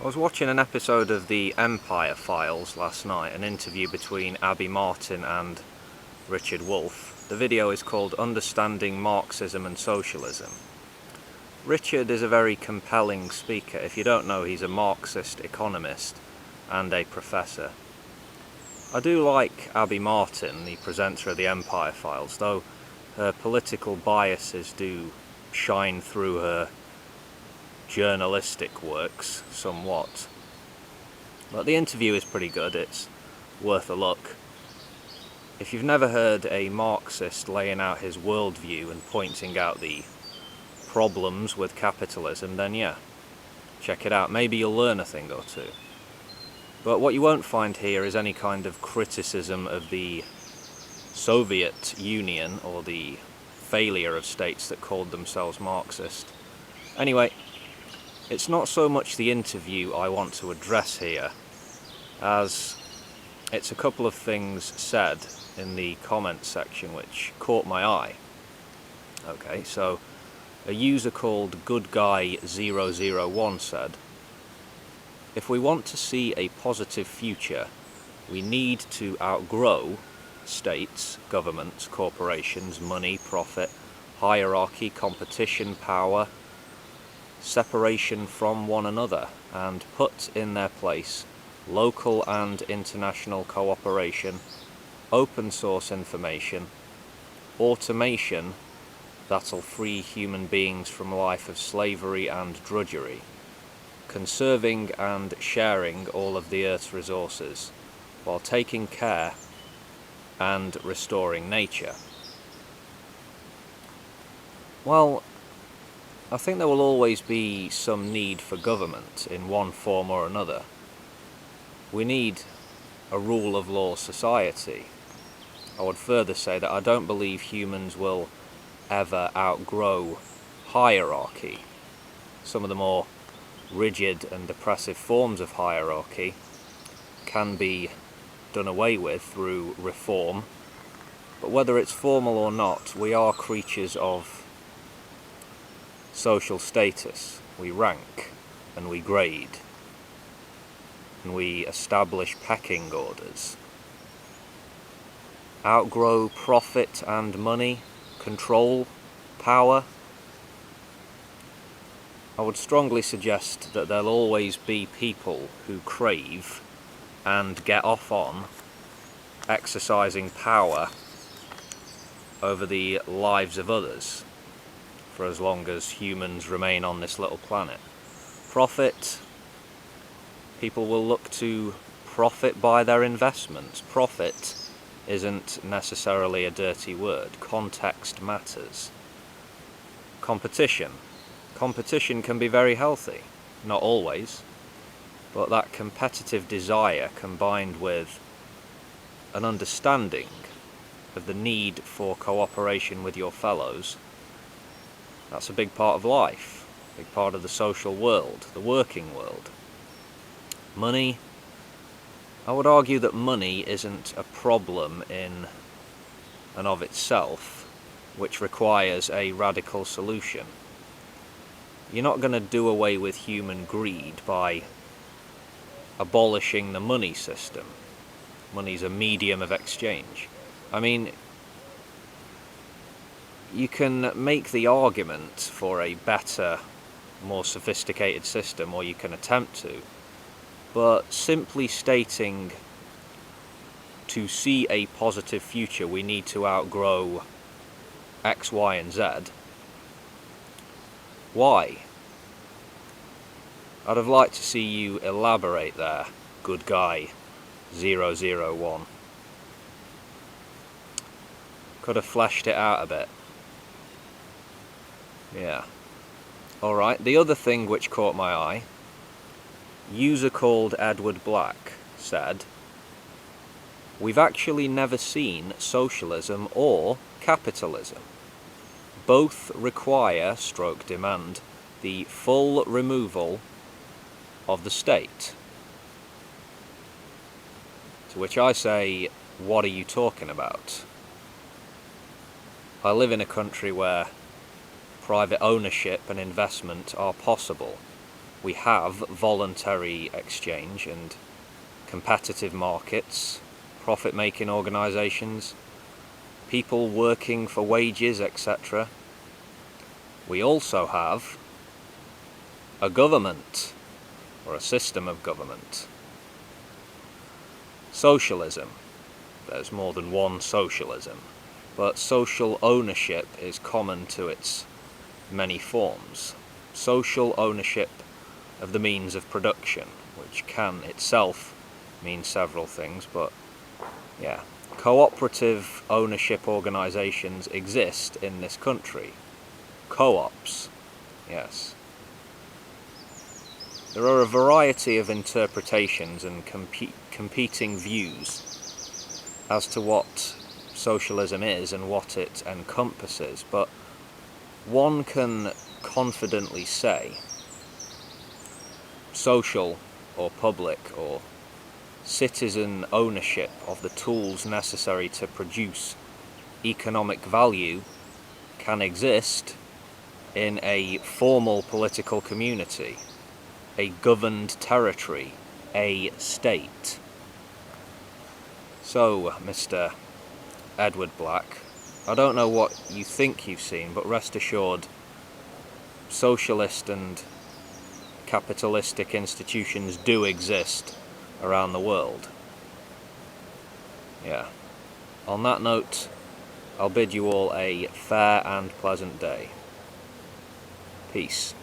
I was watching an episode of the Empire Files last night, an interview between Abby Martin and Richard Wolff. The video is called Understanding Marxism and Socialism. Richard is a very compelling speaker. If you don't know, he's a Marxist economist and a professor. I do like Abby Martin, the presenter of the Empire Files, though her political biases do shine through her journalistic works somewhat. But the interview is pretty good, it's worth a look. If you've never heard a Marxist laying out his worldview and pointing out the problems with capitalism, then yeah, check it out. Maybe you'll learn a thing or two. But what you won't find here is any kind of criticism of the Soviet Union or the failure of states that called themselves Marxist. Anyway, it's not so much the interview I want to address here, as it's a couple of things said in the comments section which caught my eye. Okay, so a user called GoodGuy001 said, "If we want to see a positive future, we need to outgrow states, governments, corporations, money, profit, hierarchy, competition, power, separation from one another, and put in their place local and international cooperation, open source information, automation that'll free human beings from a life of slavery and drudgery, conserving and sharing all of the Earth's resources, while taking care and restoring nature." Well, I think there will always be some need for government in one form or another. We need a rule of law society. I would further say that I don't believe humans will ever outgrow hierarchy. Some of the more rigid and oppressive forms of hierarchy can be done away with through reform, but whether it's formal or not, we are creatures of social status. We rank and we grade and we establish pecking orders. Outgrow profit and money, control, power? I would strongly suggest that there'll always be people who crave and get off on exercising power over the lives of others for as long as humans remain on this little planet. Profit, people will look to profit by their investments. Profit isn't necessarily a dirty word. Context matters. Competition. Competition can be very healthy. Not always. But that competitive desire combined with an understanding of the need for cooperation with your fellows, that's a big part of life, a big part of the social world, the working world. Money, I would argue that money isn't a problem in and of itself, which requires a radical solution. You're not going to do away with human greed by abolishing the money system. Money's a medium of exchange. I mean, you can make the argument for a better, more sophisticated system, or you can attempt to, but simply stating to see a positive future we need to outgrow X, Y, and Z. Why? I'd have liked to see you elaborate there, good guy 001. Could have fleshed it out a bit. Yeah. Alright, the other thing which caught my eye, user called Edward Black said, "We've actually never seen socialism or capitalism. Both require, / demand, the full removal of the state." To which I say, what are you talking about? I live in a country where private ownership and investment are possible. We have voluntary exchange and competitive markets, profit-making organisations, people working for wages, etc. We also have a government, or a system of government. Socialism. There's more than one socialism, but social ownership is common to its many forms. Social ownership of the means of production, which can itself mean several things, but yeah. Cooperative ownership organisations exist in this country. Co-ops, yes. There are a variety of interpretations and competing views as to what socialism is and what it encompasses, but one can confidently say social or public or citizen ownership of the tools necessary to produce economic value can exist in a formal political community, a governed territory, a state. So, Mr. Edward Black, I don't know what you think you've seen, but rest assured, socialist and capitalistic institutions do exist around the world. Yeah. On that note, I'll bid you all a fair and pleasant day. Peace.